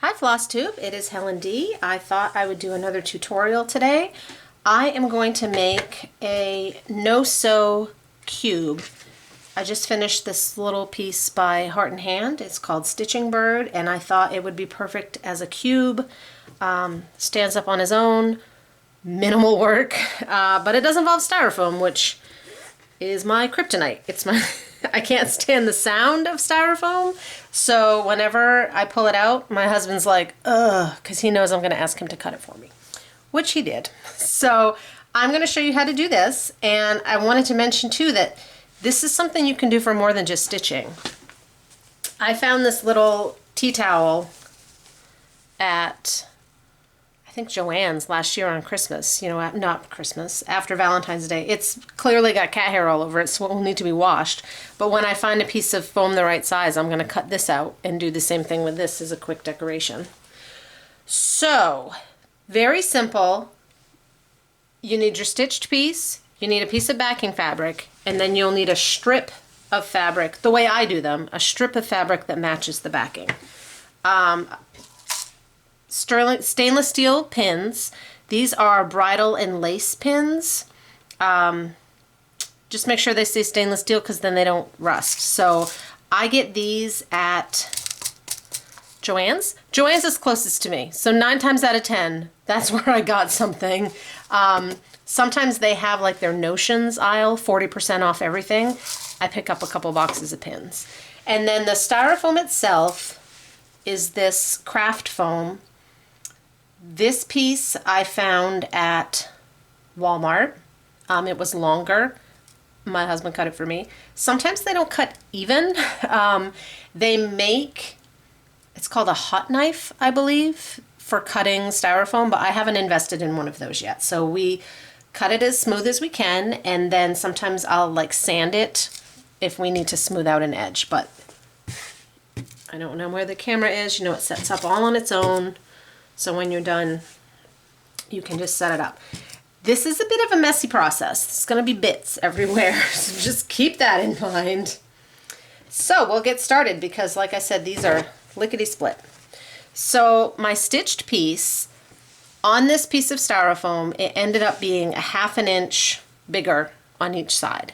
Hi Flosstube, it is Helen D. I thought I would do another tutorial today. I am going to make a no-sew cube. I just finished this little piece by Heart and Hand. It's called Stitching Bird, and I thought it would be perfect as a cube. Stands up on his own, minimal work, but it does involve styrofoam, which is my kryptonite. It's my I can't stand the sound of styrofoam, so whenever I pull it out, my husband's like, ugh, because he knows I'm going to ask him to cut it for me, which he did. So I'm going to show you how to do this, and I wanted to mention too that this is something you can do for more than just stitching. I found this little tea towel at I think Joann's last year on Christmas, not Christmas, after Valentine's Day. It's clearly got cat hair all over it, so it will need to be washed. But when I find a piece of foam the right size, I'm going to cut this out and do the same thing with this as a quick decoration. So, very simple. You need your stitched piece, you need a piece of backing fabric, and then you'll need a strip of fabric, the way I do them, a strip of fabric that matches the backing. Stainless steel pins. These are bridle and lace pins. Just make sure they stay stainless steel because then they don't rust. So I get these at Joann's. Joann's is closest to me. So 9 times out of 10, that's where I got something. Sometimes they have like their notions aisle, 40% off everything. I pick up a couple boxes of pins. And then the styrofoam itself is this craft foam. This piece I found at Walmart. It was longer. My husband cut it for me. Sometimes they don't cut even. They make, it's called a hot knife, I believe, for cutting styrofoam, but I haven't invested in one of those yet. So we cut it as smooth as we can, and then sometimes I'll like sand it if we need to smooth out an edge, but I don't know where the camera is. It sets up all on its own. So when you're done, you can just set it up. This is a bit of a messy process. It's going to be bits everywhere, so just keep that in mind. So we'll get started because, like I said, these are lickety-split. So my stitched piece, on this piece of styrofoam, it ended up being a 1/2 inch bigger on each side.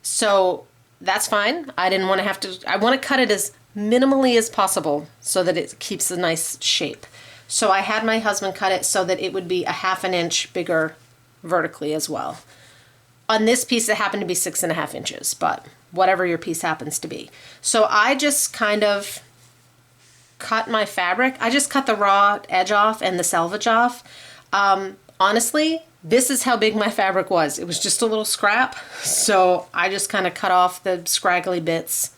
So that's fine. I didn't want to have to, I want to cut it as minimally as possible so that it keeps a nice shape. So I had my husband cut it so that it would be a 1/2 inch bigger vertically as well. On this piece it happened to be 6.5 inches, but whatever your piece happens to be. So I just kind of cut my fabric. I just cut the raw edge off and the selvage off. Honestly, this is how big my fabric was. It was just a little scrap. So I just kind of cut off the scraggly bits.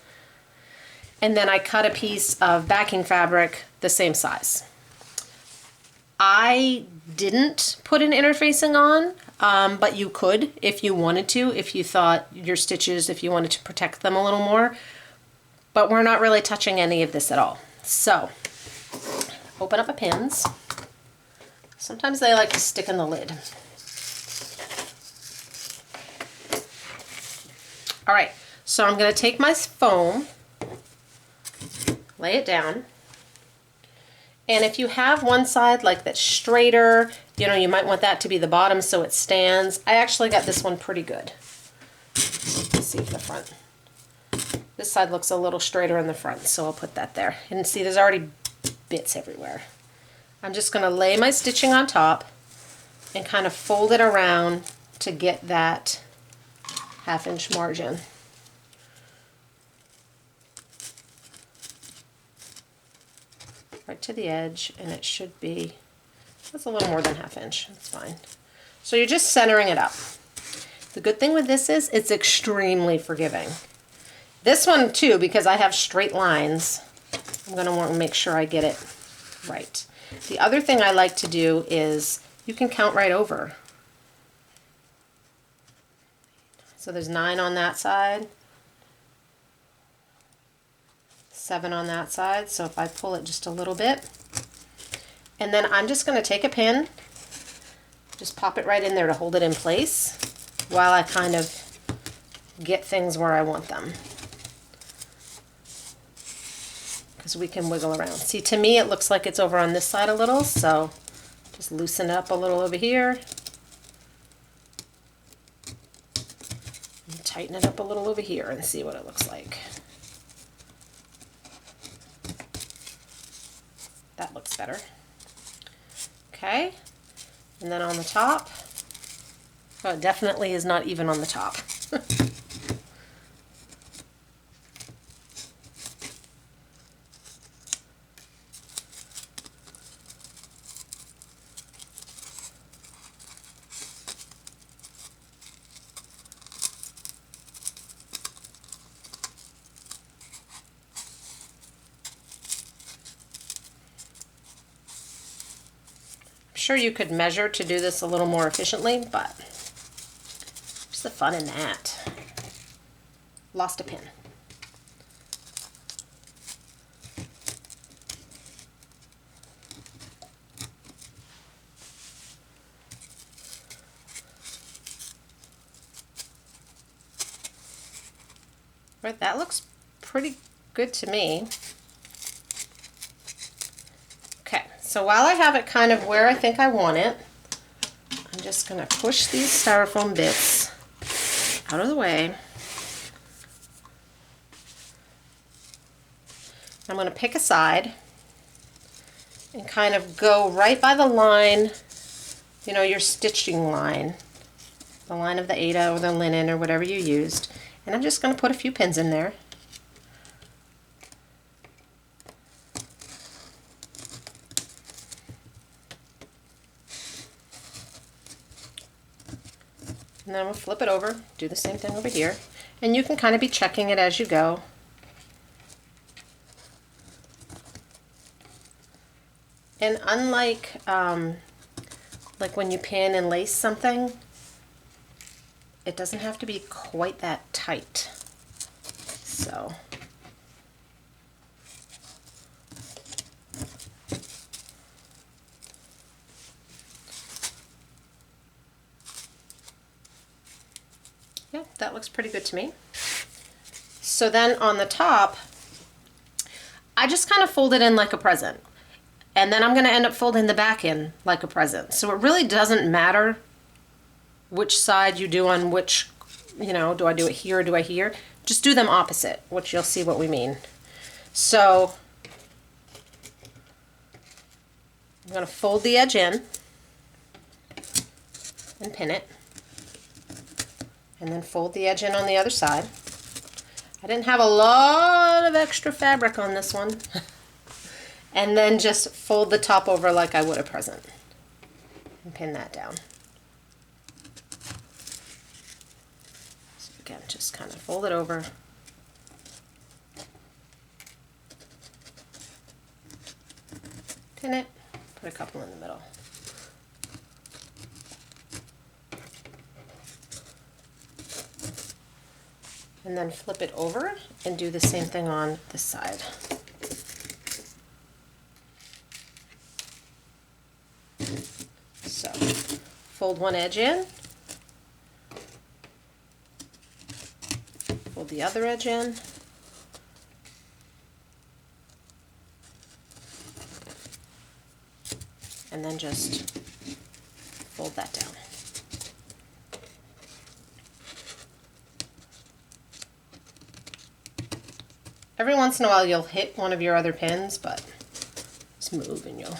And then I cut a piece of backing fabric the same size. I didn't put an interfacing on, but you could if you wanted to, if you thought your stitches, if you wanted to protect them a little more. But we're not really touching any of this at all. So, open up my pins. Sometimes they like to stick in the lid. All right, so I'm going to take my foam, lay it down. And if you have one side like that's straighter, you might want that to be the bottom so it stands. I actually got this one pretty good. Let's see if the front. This side looks a little straighter in the front, so I'll put that there. And see, there's already bits everywhere. I'm just going to lay my stitching on top and kind of fold it around to get that 1/2 inch margin. Right to the edge, and it should be, that's a little more than 1/2 inch, that's fine. So you're just centering it up. The good thing with this is it's extremely forgiving. This one too, because I have straight lines, I'm going to want to make sure I get it right. The other thing I like to do is you can count right over. So there's 9 on that side, 7 on that side, so if I pull it just a little bit, and then I'm just going to take a pin, just pop it right in there to hold it in place while I kind of get things where I want them. because so we can wiggle around. See, to me it looks like it's over on this side a little, so just loosen up a little over here. And tighten it up a little over here and see what it looks like. That looks better. Okay, and then on the top, oh, it definitely is not even on the top. Sure, you could measure to do this a little more efficiently, but what's the fun in that? Lost a pin. Right, that looks pretty good to me. So while I have it kind of where I think I want it, I'm just going to push these styrofoam bits out of the way. I'm going to pick a side and kind of go right by the line, you know, your stitching line, the line of the Aida or the linen or whatever you used. And I'm just going to put a few pins in there. And then I'm going to flip it over, do the same thing over here. And you can kind of be checking it as you go. And unlike like when you pin and lace something, it doesn't have to be quite that tight. So yeah, that looks pretty good to me. So then on the top, I just kind of fold it in like a present. And then I'm going to end up folding the back in like a present. So it really doesn't matter which side you do on which, you know, do I do it here or do I here? Just do them opposite, which you'll see what we mean. So I'm going to fold the edge in and pin it. And then fold the edge in on the other side. I didn't have a lot of extra fabric on this one. And then just fold the top over like I would a present. And pin that down. So again, just kind of fold it over. Pin it, put a couple in the middle. And then flip it over and do the same thing on this side. So, fold one edge in, fold the other edge in, and then just fold that down. Every once in a while you'll hit one of your other pins, but just move and you'll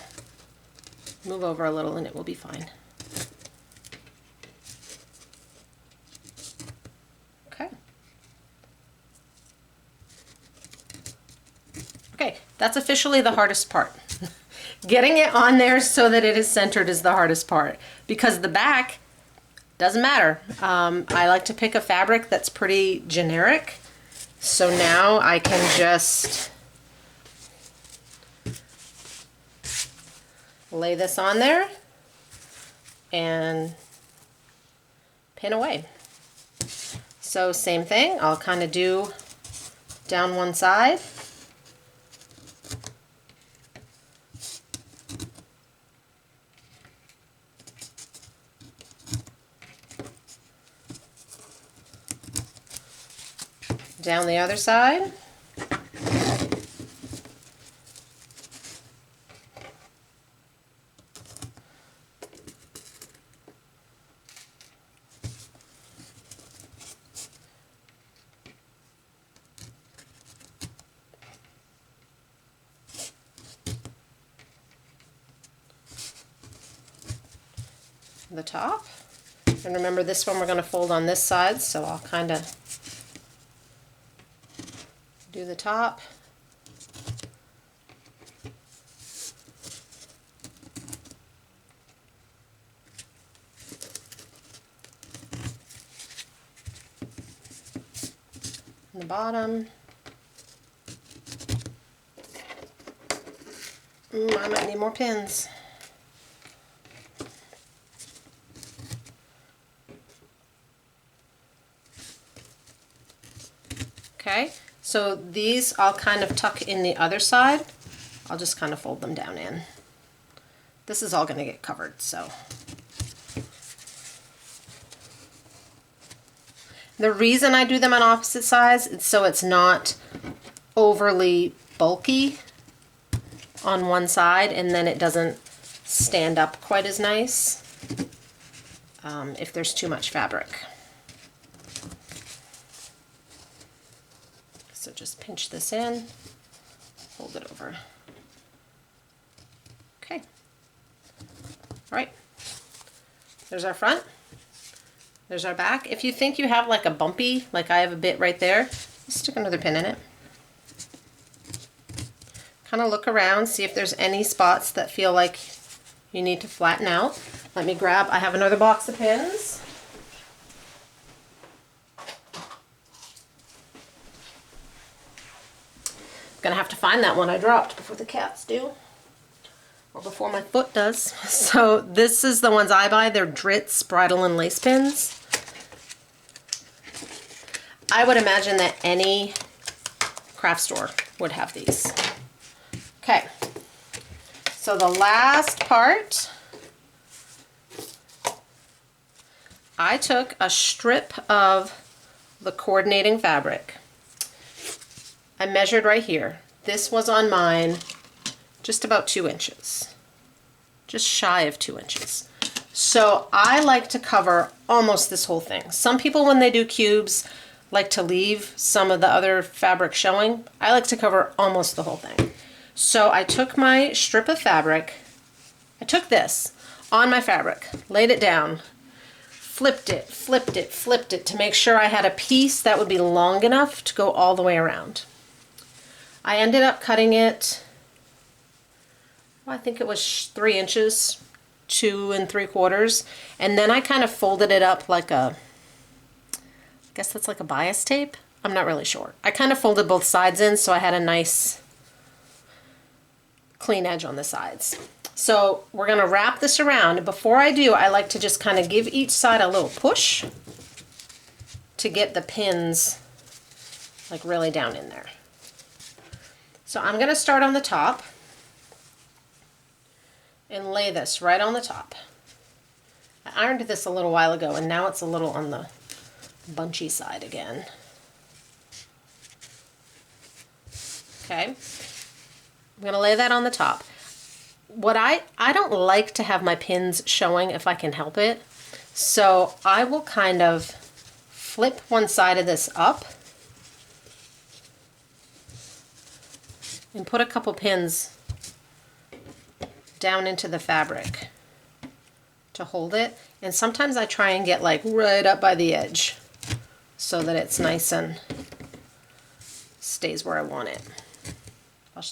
move over a little and it will be fine. Okay. Okay, that's officially the hardest part. Getting it on there so that it is centered is the hardest part, because the back doesn't matter. I like to pick a fabric that's pretty generic. So now I can just lay this on there and pin away. So same thing, I'll kind of do down one side. Down the other side. the top. And remember, this one we're going to fold on this side, so I'll kind of do the top. And the bottom. I might need more pins. Okay, so these I'll kind of tuck in the other side. I'll just kind of fold them down in. This is all going to get covered, so. The reason I do them on opposite sides is so it's not overly bulky on one side, and then it doesn't stand up quite as nice if there's too much fabric. So just pinch this in, fold it over. Okay. All right. There's our front. There's our back. If you think you have like a bumpy, like I have a bit right there, just stick another pin in it. Kind of look around, see if there's any spots that feel like you need to flatten out. Let me grab, I have another box of pins. Gonna have to find that one I dropped before the cats do, or before my foot does. So this is the ones I buy. They're Dritz bridle and lace pins. I would imagine that any craft store would have these. Okay, so the last part, I took a strip of the coordinating fabric. I measured right here. This was on mine just about 2 inches, just shy of 2 inches. So I like to cover almost this whole thing. Some people, when they do cubes, like to leave some of the other fabric showing. I like to cover almost the whole thing. So I took my strip of fabric, I took this on my fabric, laid it down, flipped it, flipped it, flipped it to make sure I had a piece that would be long enough to go all the way around. I ended up cutting it, well, I think it was 3 inches, 2 3/4, and then I kind of folded it up like a, I guess that's like a bias tape. I'm not really sure. I kind of folded both sides in so I had a nice clean edge on the sides. So we're going to wrap this around. Before I do, I like to just kind of give each side a little push to get the pins like really down in there. So I'm going to start on the top and lay this right on the top. I ironed this a little while ago and now it's a little on the bunchy side again. Okay, I'm going to lay that on the top. What I don't like to have my pins showing if I can help it, so I will kind of flip one side of this up and put a couple pins down into the fabric to hold it. And sometimes I try and get like right up by the edge so that it's nice and stays where I want it.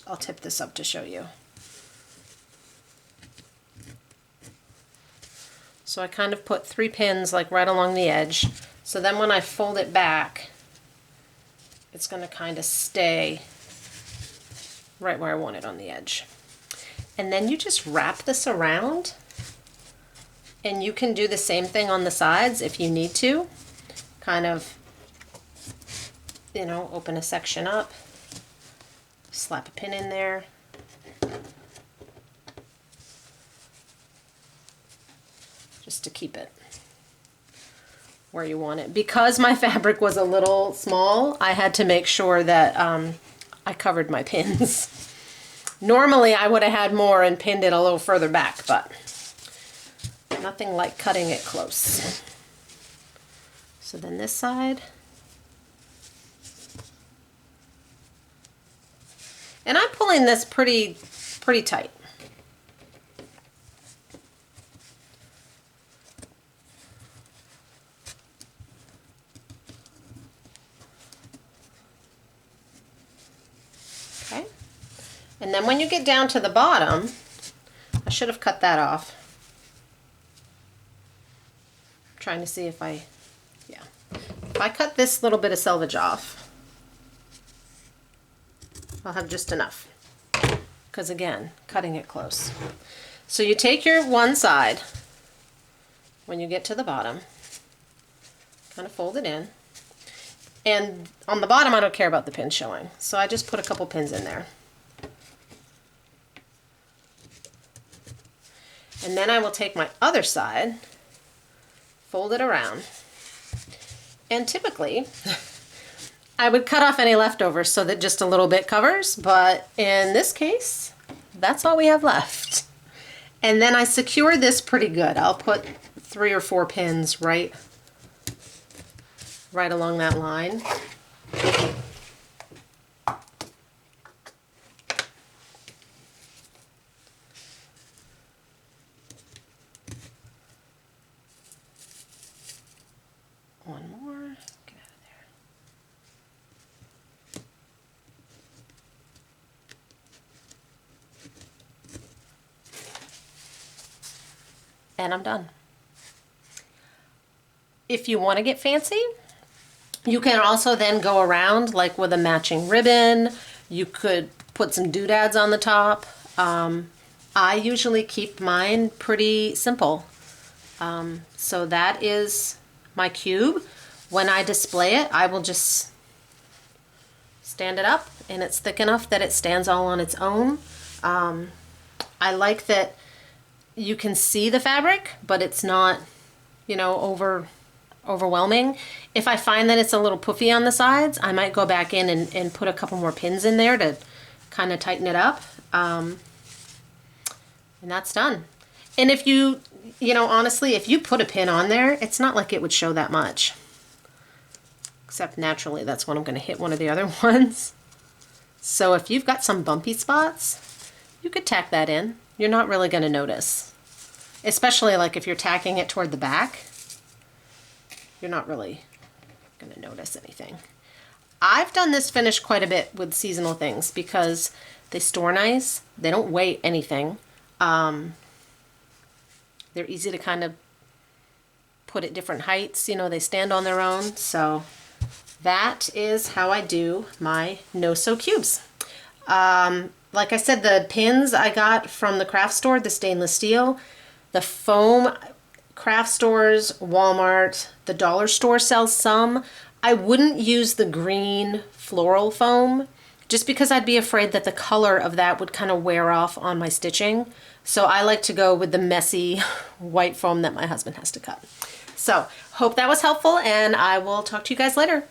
I'll tip this up to show you. So I kind of put 3 pins like right along the edge. So then when I fold it back, it's going to kind of stay right where I want it on the edge. And then you just wrap this around, and you can do the same thing on the sides if you need to. Kind of, you know, open a section up, slap a pin in there. Just to keep it where you want it. Because my fabric was a little small, I had to make sure that I covered my pins. Normally I would have had more and pinned it a little further back, but nothing like cutting it close. So then this side. And I'm pulling this pretty tight. And then when you get down to the bottom, I should have cut that off. I'm trying to see if if I cut this little bit of selvage off, I'll have just enough. Because again, cutting it close. So you take your one side, when you get to the bottom, kind of fold it in. And on the bottom, I don't care about the pins showing. So I just put a couple pins in there. And then I will take my other side, fold it around. And typically, I would cut off any leftovers so that just a little bit covers, but in this case, that's all we have left. And then I secure this pretty good. I'll put 3 or 4 pins right along that line. One more. Get out of there. And I'm done. If you want to get fancy, you can also then go around like with a matching ribbon. You could put some doodads on the top. I usually keep mine pretty simple. So that is my cube. When I display it, I will just stand it up, and it's thick enough that it stands all on its own. I like that you can see the fabric, but it's not, you know, overwhelming. If I find that it's a little puffy on the sides, I might go back in and put a couple more pins in there to kind of tighten it up. And that's done. And if you know, honestly, if you put a pin on there, it's not like it would show that much. Except naturally, that's when I'm going to hit one of the other ones. So if you've got some bumpy spots, you could tack that in. You're not really going to notice. Especially like if you're tacking it toward the back, you're not really going to notice anything. I've done this finish quite a bit with seasonal things because they store nice. They don't weigh anything. They're easy to kind of put at different heights. You know, they stand on their own. So that is how I do my no-sew cubes. Like I said, the pins I got from the craft store, the stainless steel, the foam, craft stores, Walmart, the dollar store sells some. I wouldn't use the green floral foam just because I'd be afraid that the color of that would kind of wear off on my stitching. So I like to go with the messy white foam that my husband has to cut. So hope that was helpful, and I will talk to you guys later.